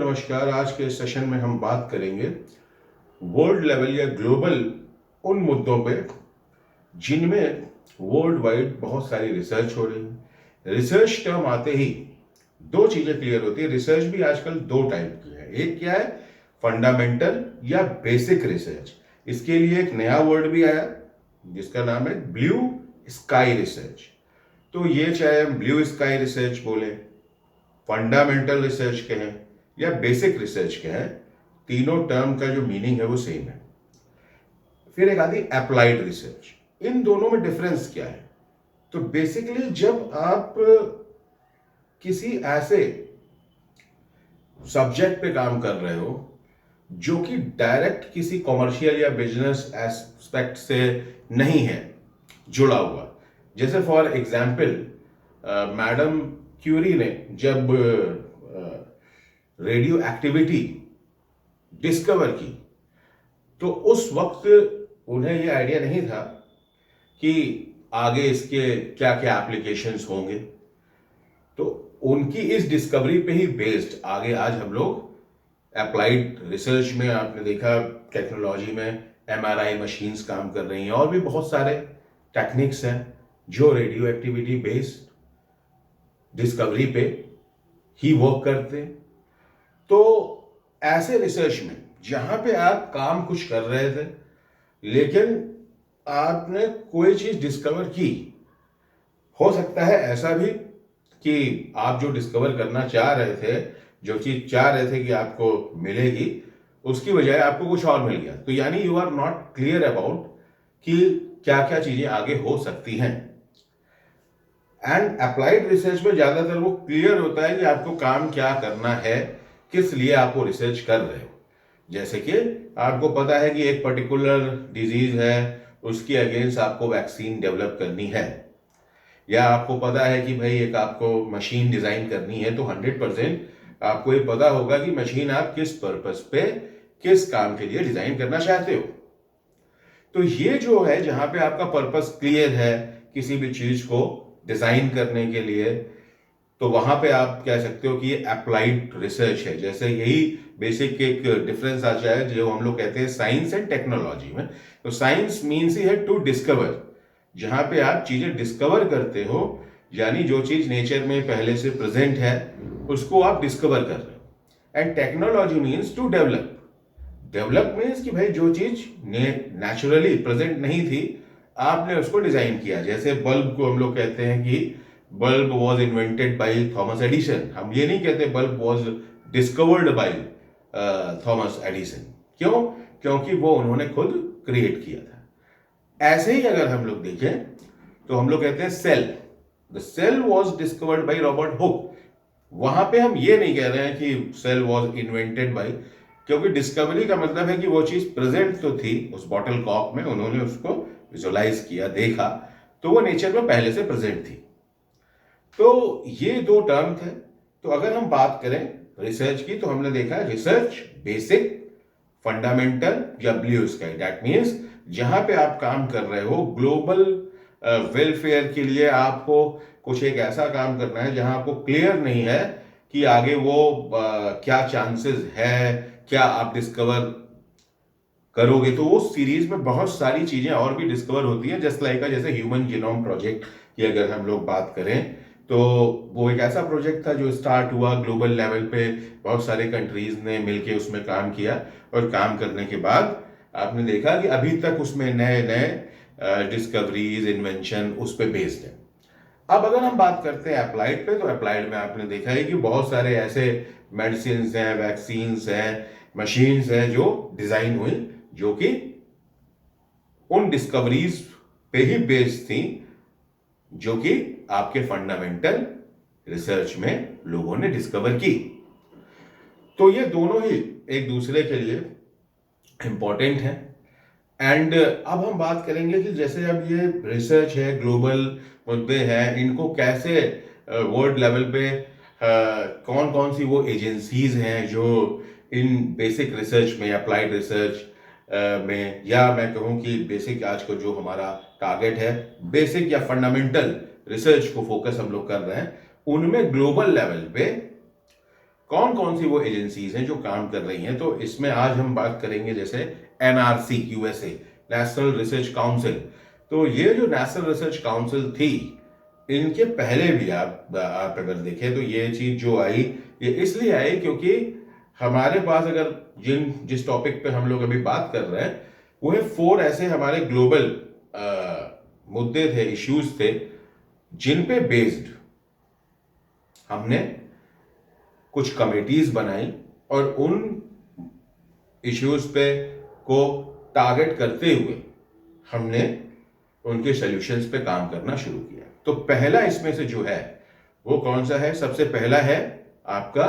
नमस्कार। आज के सेशन में हम बात करेंगे वर्ल्ड लेवल या ग्लोबल उन मुद्दों पे जिनमें वर्ल्ड वाइड बहुत सारी रिसर्च हो रही है। रिसर्च टर्म आते ही दो चीजें क्लियर होती है। रिसर्च भी आजकल दो टाइप की है। एक क्या है, फंडामेंटल या बेसिक रिसर्च। इसके लिए एक नया वर्ड भी आया जिसका नाम है ब्लू स्काई रिसर्च। तो ये चाहे हम ब्लू स्काई रिसर्च बोले, फंडामेंटल रिसर्च कहें या बेसिक रिसर्च कहें, तीनों टर्म का जो मीनिंग है वो सेम है। फिर एक आती अप्लाइड रिसर्च। इन दोनों में डिफरेंस क्या है? तो बेसिकली जब आप किसी ऐसे सब्जेक्ट पे काम कर रहे हो जो कि डायरेक्ट किसी कॉमर्शियल या बिजनेस एस्पेक्ट से नहीं है जुड़ा हुआ, जैसे फॉर एग्जाम्पल मैडम क्यूरी ने जब रेडियो एक्टिविटी डिस्कवर की तो उस वक्त उन्हें यह आइडिया नहीं था कि आगे इसके क्या क्या एप्लीकेशंस होंगे। तो उनकी इस डिस्कवरी पे ही बेस्ड आगे आज हम लोग अप्लाइड रिसर्च में, आपने देखा टेक्नोलॉजी में एमआरआई मशीन्स काम कर रही हैं और भी बहुत सारे टेक्निक्स हैं जो रेडियो एक्टिविटी बेस्ड डिस्कवरी पे ही वर्क करते हैं। तो ऐसे रिसर्च में जहां पे आप काम कुछ कर रहे थे लेकिन आपने कोई चीज डिस्कवर की, हो सकता है ऐसा भी कि आप जो डिस्कवर करना चाह रहे थे, जो चीज चाह रहे थे कि आपको मिलेगी, उसकी बजाय आपको कुछ और मिल गया। तो यानी you are not clear about कि क्या क्या चीजें आगे हो सकती हैं। एंड अप्लाइड रिसर्च में ज्यादातर वो क्लियर होता है कि आपको काम क्या करना है, किस लिए आपको रिसर्च कर रहे हो। जैसे कि आपको पता है कि एक पर्टिकुलर डिजीज है, उसकी अगेंस्ट आपको वैक्सीन डेवलप करनी है, या आपको पता है कि भाई एक आपको मशीन डिजाइन करनी है, तो 100% आपको ये पता होगा कि मशीन आप किस पर्पस पे, किस काम के लिए डिजाइन करना चाहते हो। तो ये जो है जहां पे आपका पर्पस क्लियर है किसी भी चीज को डिजाइन करने के लिए, तो वहां पे आप कह सकते हो कि ये अप्लाइड रिसर्च है। जैसे यही बेसिक एक डिफरेंस आ जाए जो हम लोग कहते हैं साइंस एंड टेक्नोलॉजी में। तो साइंस मीन्स ही है टू डिस्कवर, जहां पे आप चीजें डिस्कवर करते हो, यानी जो चीज नेचर में पहले से प्रेजेंट है उसको आप डिस्कवर कर रहे हो। And technology means to develop. Develop means कि भाई जो चीज नेचुरली प्रेजेंट नहीं थी आपने उसको डिजाइन किया। जैसे बल्ब को हम लोग कहते हैं कि bulb was invented by Thomas Edison. हम ये नहीं कहते bulb was discovered by Thomas Edison. क्यों? क्योंकि वो उन्होंने खुद क्रिएट किया था। ऐसे ही अगर हम लोग देखें तो हम लोग कहते हैं cell, the cell was discovered by Robert Hooke. वहां पे हम ये नहीं कह रहे हैं कि सेल वॉज इन्वेंटेड बाई, क्योंकि डिस्कवरी का मतलब है कि वो चीज प्रेजेंट तो थी उस बॉटल कॉक में, उन्होंने उसको विजुअलाइज किया, देखा, तो वो नेचर में पहले से प्रेजेंट थी। तो ये दो टर्म थे। तो अगर हम बात करें रिसर्च की तो हमने देखा है रिसर्च बेसिक, फंडामेंटल या ब्लू स्काई। दैट मीन्स जहां पे आप काम कर रहे हो ग्लोबल वेलफेयर के लिए, आपको कुछ एक ऐसा काम करना है जहां आपको क्लियर नहीं है कि आगे वो क्या चांसेस है, क्या आप डिस्कवर करोगे। तो उस सीरीज में बहुत सारी चीजें और भी डिस्कवर होती है, जस्ट लाइक जैसे ह्यूमन जीनोम प्रोजेक्ट की अगर हम लोग बात करें तो वो एक ऐसा प्रोजेक्ट था जो स्टार्ट हुआ ग्लोबल लेवल पे, बहुत सारे कंट्रीज ने मिलके उसमें काम किया और काम करने के बाद आपने देखा कि अभी तक उसमें नए नए डिस्कवरीज, इन्वेंशन उस पर बेस्ड है। अब अगर हम बात करते हैं अप्लाइड पे, तो अप्लाइड में आपने देखा है कि बहुत सारे ऐसे मेडिसिन हैं, वैक्सीन्स हैं, मशीन्स हैं जो डिजाइन हुई, जो कि उन डिस्कवरीज पे ही बेस्ड थी जो कि आपके फंडामेंटल रिसर्च में लोगों ने डिस्कवर की। तो ये दोनों ही एक दूसरे के लिए इंपॉर्टेंट है। एंड अब हम बात करेंगे कि जैसे अब ये रिसर्च है, ग्लोबल मुद्दे हैं, इनको कैसे वर्ल्ड लेवल पे कौन कौन सी वो एजेंसीज हैं जो इन बेसिक रिसर्च में, अप्लाइड रिसर्च में, या मैं कहूँ कि बेसिक आज को जो हमारा टारगेट है बेसिक या फंडामेंटल रिसर्च को फोकस हम लोग कर रहे हैं, उनमें ग्लोबल लेवल पे कौन कौन सी वो एजेंसीज हैं जो काम कर रही हैं। तो इसमें आज हम बात करेंगे जैसे NRC USA, national research council. तो ये जो नेशनल रिसर्च काउंसिल थी, इनके पहले भी आप अगर देखें तो ये चीज जो आई, ये इसलिए आई क्योंकि हमारे पास अगर जिस टॉपिक पे हम लोग अभी बात कर रहे हैं, वो है 4 ऐसे हमारे ग्लोबल मुद्दे थे, इश्यूज थे, जिन पे बेस्ड हमने कुछ कमिटीज बनाई और उन इश्यूज पे को टारगेट करते हुए हमने उनके सॉल्यूशंस पे काम करना शुरू किया। तो पहला इसमें से जो है वो कौन सा है? सबसे पहला है आपका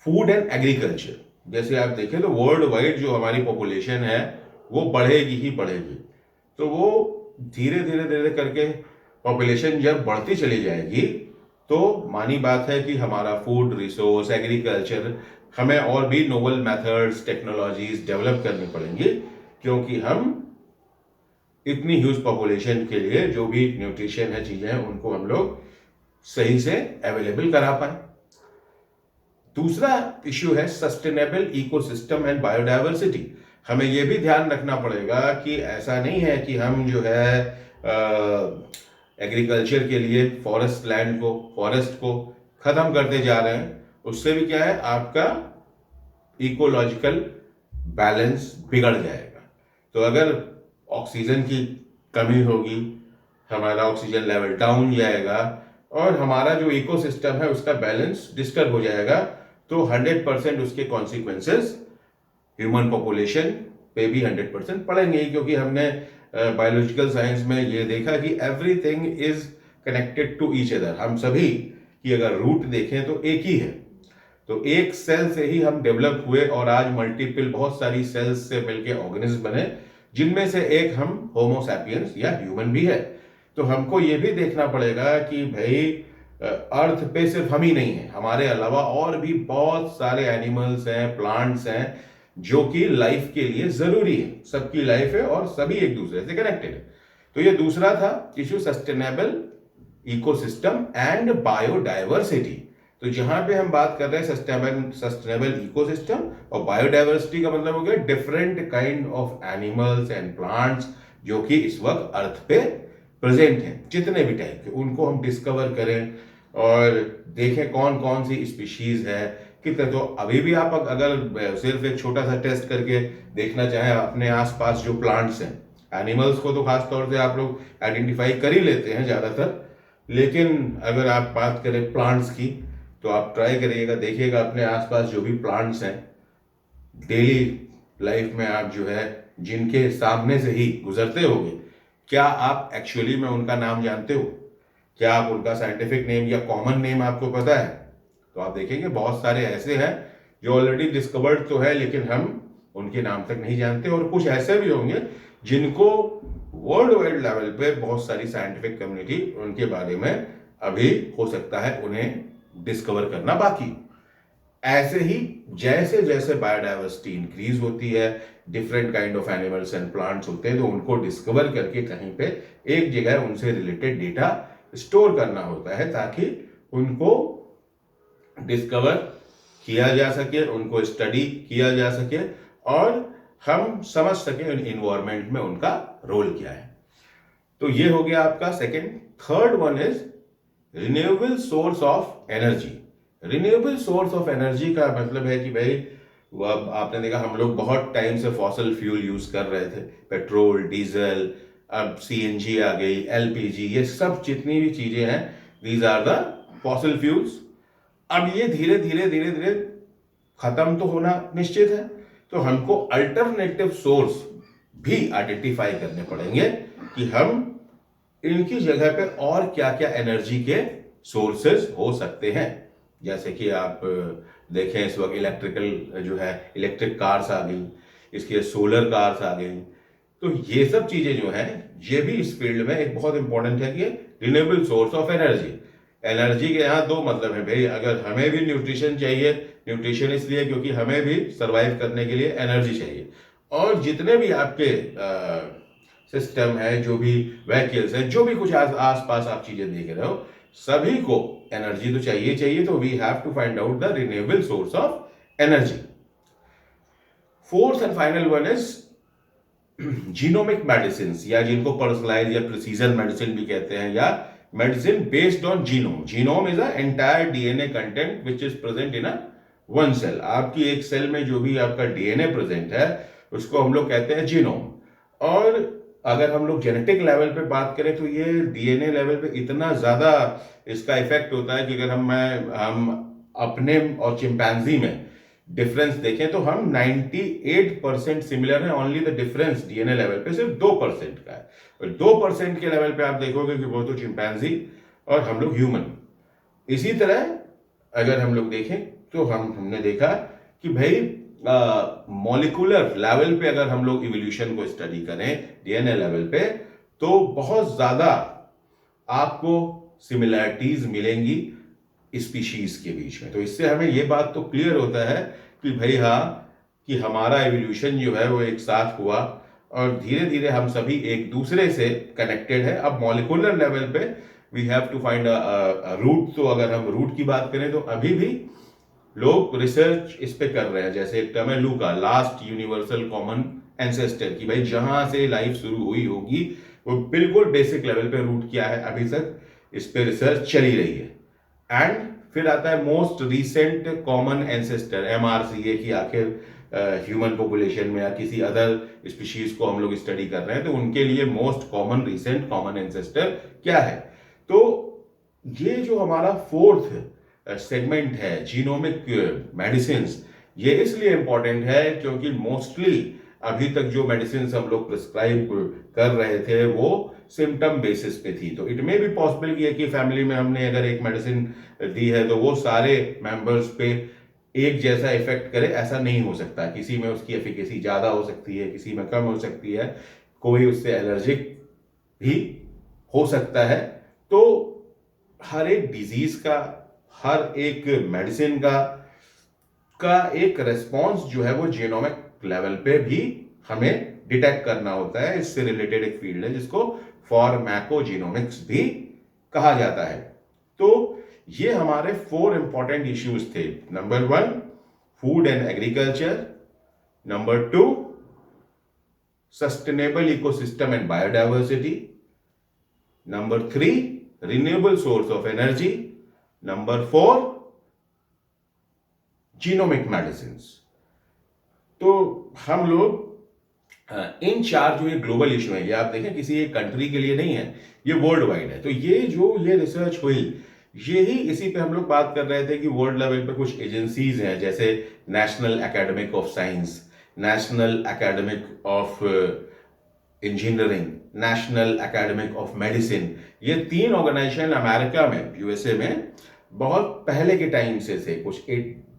फूड एंड एग्रीकल्चर। जैसे आप देखें तो वर्ल्ड वाइड जो हमारी पॉपुलेशन है वो बढ़ेगी ही बढ़ेगी। तो वो धीरे धीरे धीरे करके पॉपुलेशन जब बढ़ती चली जाएगी तो मानी बात है कि हमारा फूड रिसोर्स, एग्रीकल्चर, हमें और भी नोवेल मेथड्स, टेक्नोलॉजीज डेवलप करनी पड़ेंगी, क्योंकि हम इतनी ह्यूज पॉपुलेशन के लिए जो भी न्यूट्रिशन है, चीजें हैं, उनको हम लोग सही से अवेलेबल करा पाए। दूसरा इश्यू है सस्टेनेबल इकोसिस्टम एंड बायोडायवर्सिटी। हमें यह भी ध्यान रखना पड़ेगा कि ऐसा नहीं है कि हम जो है एग्रीकल्चर के लिए फॉरेस्ट को खत्म करते जा रहे हैं। उससे भी क्या है, आपका इकोलॉजिकल बैलेंस बिगड़ जाएगा। तो अगर ऑक्सीजन की कमी होगी, हमारा ऑक्सीजन लेवल डाउन जाएगा और हमारा जो इकोसिस्टम है उसका बैलेंस डिस्टर्ब हो जाएगा, तो 100% उसके कॉन्सिक्वेंसेस ह्यूमन पॉपुलेशन पे भी 100% पड़ेंगे ही, क्योंकि हमने बायोलॉजिकल साइंस में ये देखा कि everything is connected to each other. हम सभी की अगर रूट देखें तो एक ही है। तो एक सेल से ही हम डेवलप हुए और आज मल्टीपल बहुत सारी सेल्स से मिलकर ऑर्गेनिज्म बने, जिनमें से एक हम होमो सैपियंस या ह्यूमन भी है। तो हमको ये भी देखना पड़ेगा कि भाई अर्थ पे सिर्फ हम ही नहीं है, हमारे अलावा और भी बहुत सारे एनिमल्स हैं, प्लांट्स हैं, जो कि लाइफ के लिए जरूरी है। सबकी लाइफ है और सभी एक दूसरे से कनेक्टेड है। तो ये दूसरा था issue, sustainable ecosystem and biodiversity. तो जहां पे हम बात कर रहे हैं सस्टेनेबल इकोसिस्टम और बायोडायवर्सिटी का मतलब हो गया different kind of animals and plants जो कि इस वक्त अर्थ पे प्रेजेंट हैं, जितने भी टाइप के, उनको हम डिस्कवर करें और देखें कौन कौन सी स्पीशीज है कितने। तो अभी भी आप अगर सिर्फ एक छोटा सा टेस्ट करके देखना चाहें अपने आसपास जो प्लांट्स हैं, एनिमल्स को तो खास तौर से आप लोग आइडेंटिफाई कर ही लेते हैं ज्यादातर, लेकिन अगर आप बात करें प्लांट्स की तो आप ट्राई करिएगा, देखिएगा अपने आसपास जो भी प्लांट्स हैं, डेली लाइफ में आप जो है जिनके सामने से ही गुजरते होंगे, क्या आप एक्चुअली में उनका नाम जानते हो? क्या आप उनका साइंटिफिक नेम या कॉमन नेम आपको पता है? तो आप देखेंगे बहुत सारे ऐसे हैं जो ऑलरेडी डिस्कवर्ड तो है, लेकिन हम उनके नाम तक नहीं जानते। और कुछ ऐसे भी होंगे जिनको वर्ल्ड वाइड लेवल पे बहुत सारी साइंटिफिक कम्युनिटी उनके बारे में अभी हो सकता है उन्हें डिस्कवर करना बाकी। ऐसे ही जैसे जैसे बायोडायवर्सिटी इंक्रीज होती है, different kind of animals and plants होते हैं, तो उनको डिस्कवर करके कहीं पे एक जगह उनसे रिलेटेड डेटा स्टोर करना होता है, ताकि उनको डिस्कवर किया जा सके, उनको स्टडी किया जा सके और हम समझ सके इन्वायरमेंट में उनका रोल क्या है। तो ये हो गया आपका second. Third one is renewable source of energy. Renewable source of energy का मतलब है कि भाई अब आपने देखा हम लोग बहुत टाइम से फॉसिल फ्यूल यूज कर रहे थे, पेट्रोल, डीजल, अब सीएनजी आ गई, एलपीजी, ये सब जितनी भी चीजें हैं, these are the fossil fuels. अब ये धीरे धीरे धीरे धीरे खत्म तो होना निश्चित है, तो हमको अल्टरनेटिव सोर्स भी आइडेंटिफाई करने पड़ेंगे कि हम इनकी जगह पे और क्या क्या एनर्जी के सोर्सेज हो सकते हैं। जैसे कि आप देखें इस वक्त इलेक्ट्रिकल जो है, इलेक्ट्रिक कार्स आ गई, इसके सोलर कार्स आ गई। तो ये सब चीजें जो हैं, ये भी इस फील्ड में एक बहुत इंपॉर्टेंट है कि renewable source of energy. Energy के यहाँ दो मतलब है भाई, अगर हमें भी न्यूट्रिशन चाहिए, न्यूट्रिशन इसलिए क्योंकि हमें भी सरवाइव करने के लिए एनर्जी चाहिए, और जितने भी आपके सिस्टम है, जो भी व्हीकल्स है, जो भी कुछ आस पास आप चीजें देख रहे हो, सभी को एनर्जी तो चाहिए चाहिए, तो we have to find out the renewable source of energy. Fourth and final one is genomic medicine, या जिनको पर्सनलाइज या प्रिसीजन मेडिसिन भी कहते हैं, या medicine based on genome. Genome is a entire DNA content which is present in a one cell. आपकी एक cell में जो भी आपका डीएनए प्रेजेंट है उसको हम लोग कहते हैं जीनोम। और अगर हम लोग जेनेटिक लेवल पे बात करें तो ये डीएनए लेवल पे इतना ज्यादा इसका इफेक्ट होता है कि अगर हम अपने और चिंपैंजी में डिफरेंस देखें तो हम 98% सिमिलर है। Only the difference DNA level पे सिर्फ 2% का है, और 2% के लेवल पे आप देखोगे कि वो तो चिंपैंजी और हम लोग ह्यूमन। इसी तरह अगर हम लोग देखें तो हमने देखा कि भाई मॉलिक्यूलर लेवल पे अगर हम लोग इवोल्यूशन को स्टडी करें डीएनए लेवल पे, तो बहुत ज्यादा आपको सिमिलैरिटीज मिलेंगी स्पीशीज के बीच में। तो इससे हमें ये बात तो क्लियर होता है कि भाई हाँ, कि हमारा एवोल्यूशन जो है वो एक साथ हुआ और धीरे धीरे हम सभी एक दूसरे से कनेक्टेड है। अब मॉलिक्यूलर लेवल पे we have to find root. तो अगर हम रूट की बात करें तो अभी भी लोग रिसर्च इस पे कर रहे हैं। जैसे एक टर्म है लूका, लास्ट यूनिवर्सल कॉमन एंसेस्टर, कि भाई जहां से लाइफ शुरू हुई होगी वो बिल्कुल बेसिक लेवल पे रूट क्या है, अभी तक इस पे रिसर्च चली रही है। एंड फिर आता है most recent common ancestor, MRCA, की आखिर ह्यूमन पॉपुलेशन में या किसी अदर स्पीशीज को हम लोग स्टडी कर रहे हैं तो उनके लिए most common recent common ancestor क्या है। तो ये जो हमारा फोर्थ सेगमेंट है जीनोमिक मेडिसिन, ये इसलिए इंपॉर्टेंट है क्योंकि मोस्टली अभी तक जो मेडिसिन हम लोग प्रिस्क्राइब कर रहे थे वो सिम्टम बेसिस पे थी। तो इट मे बी पॉसिबल कि एक फैमिली में हमने अगर एक मेडिसिन दी है तो वो सारे मेंबर्स पे एक जैसा इफेक्ट करे, ऐसा नहीं हो सकता। किसी में उसकी एफिकेसी ज्यादा हो सकती है, किसी में कम हो सकती है, कोई उससे एलर्जिक भी हो सकता है। तो हर एक डिजीज का, हर एक मेडिसिन का एक रेस्पॉन्स जो है वो जीनोमिक लेवल पे भी हमें डिटेक्ट करना होता है। इससे रिलेटेड एक फील्ड है जिसको फार्माकोजीनोमिक्स भी कहा जाता है। तो ये हमारे 4 इंपॉर्टेंट इश्यूज थे। Number 1 food and agriculture, number 2 sustainable ecosystem and biodiversity, number 3 renewable source of energy, number 4 genomic medicine. तो हम लोग इन 4 जो ये ग्लोबल इशू है, ये आप देखें किसी एक कंट्री के लिए नहीं है, ये वर्ल्ड वाइड है। तो ये रिसर्च हुई, यही इसी पे हम लोग बात कर रहे थे कि वर्ल्ड लेवल पे कुछ एजेंसीज हैं जैसे national academic of science, national academic of engineering, national academic of medicine. ये 3 ऑर्गेनाइजेशन अमेरिका में, यूएसए में बहुत पहले के टाइम से थे।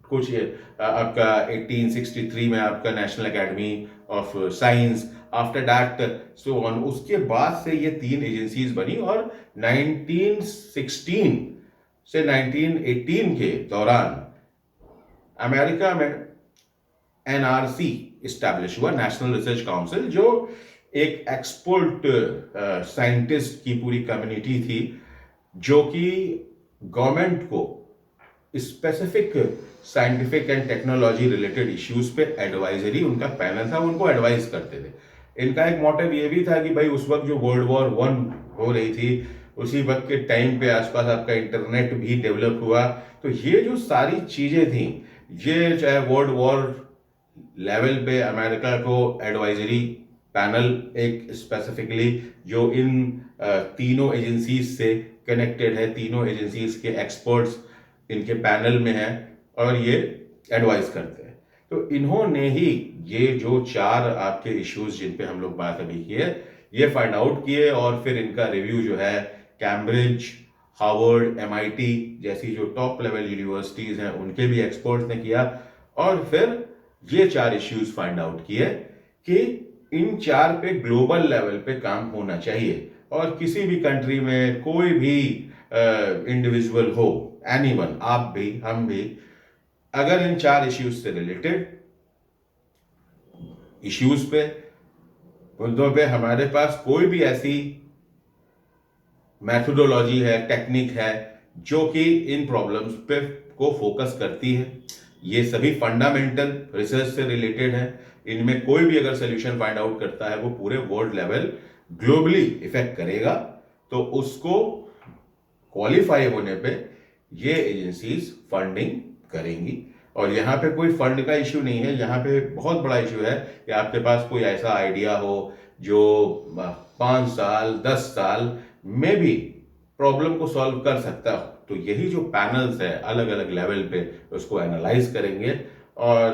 कुछ आपका 1863 में आपका national academy of science, after that so on. उसके बाद से ये 3 एजेंसीज बनी और 1916 से 1918 के दौरान अमेरिका में NRC इस्टेब्लिश हुआ, नेशनल रिसर्च काउंसिल, जो एक एक्सपर्ट साइंटिस्ट की पूरी कम्युनिटी थी जो कि गवर्नमेंट को specific scientific and technology related issues पे एडवाइजरी, उनका पैनल था, उनको एडवाइस करते थे। इनका एक मोटिव ये भी था कि भाई उस वक्त जो वर्ल्ड वॉर 1 हो रही थी, उसी वक्त के टाइम पे आसपास आपका इंटरनेट भी डेवलप हुआ। तो ये जो सारी चीजें थी, ये चाहे वर्ल्ड वॉर लेवल पे अमेरिका को एडवाइजरी पैनल एक स्पेसिफिकली जो इन तीनों एजेंसीज से कनेक्टेड है, तीनों एजेंसीज के एक्सपर्ट्स इनके पैनल में है और ये एडवाइस करते हैं। तो इन्होंने ही ये जो 4 आपके इश्यूज जिन पे हम लोग बात अभी की है, ये फाइंड आउट किए और फिर इनका रिव्यू जो है कैम्ब्रिज, हार्वर्ड, MIT जैसी जो टॉप लेवल यूनिवर्सिटीज हैं उनके भी एक्सपर्ट्स ने किया और फिर ये 4 इश्यूज फाइंड आउट किए कि इन 4 पे ग्लोबल लेवल पे काम होना चाहिए। और किसी भी कंट्री में कोई भी इंडिविजुअल हो, एनीवन, आप भी हम भी, अगर इन 4 इश्यूज से रिलेटेड इश्यूज पे, मुद्दों पे हमारे पास कोई भी ऐसी मैथोडोलॉजी है, टेक्निक है, जो कि इन प्रॉब्लम्स पे को फोकस करती है। ये सभी फंडामेंटल रिसर्च से रिलेटेड है। इनमें कोई भी अगर सोल्यूशन फाइंड आउट करता है वो पूरे वर्ल्ड लेवल ग्लोबली इफेक्ट करेगा, तो उसको क्वालिफाई होने पे ये एजेंसीज फंडिंग करेंगी। और यहाँ पे कोई फंड का इश्यू नहीं है, यहाँ पे बहुत बड़ा इश्यू है कि आपके पास कोई ऐसा आइडिया हो जो 5 साल 10 साल में भी प्रॉब्लम को सॉल्व कर सकता हो। तो यही जो पैनल्स है अलग अलग लेवल पे उसको एनालाइज करेंगे, और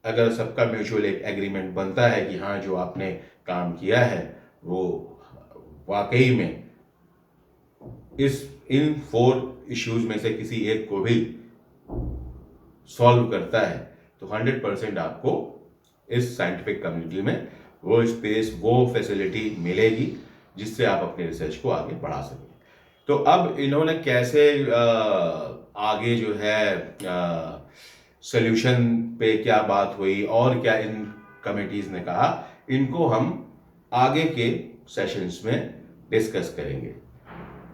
अगर सबका म्यूचुअल एक एग्रीमेंट बनता है कि हाँ जो आपने काम किया है वो वाकई में इन 4 इश्यूज में से किसी एक को भी सॉल्व करता है, तो 100% आपको इस साइंटिफिक कम्युनिटी में वो स्पेस, वो फैसिलिटी मिलेगी जिससे आप अपने रिसर्च को आगे बढ़ा सकें। तो अब इन्होंने कैसे आगे जो है सोल्यूशन पे क्या बात हुई और क्या इन कमिटीज ने कहा, इनको हम आगे के सेशंस में डिस्कस करेंगे।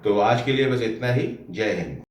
तो आज के लिए बस इतना ही। जय हिंद।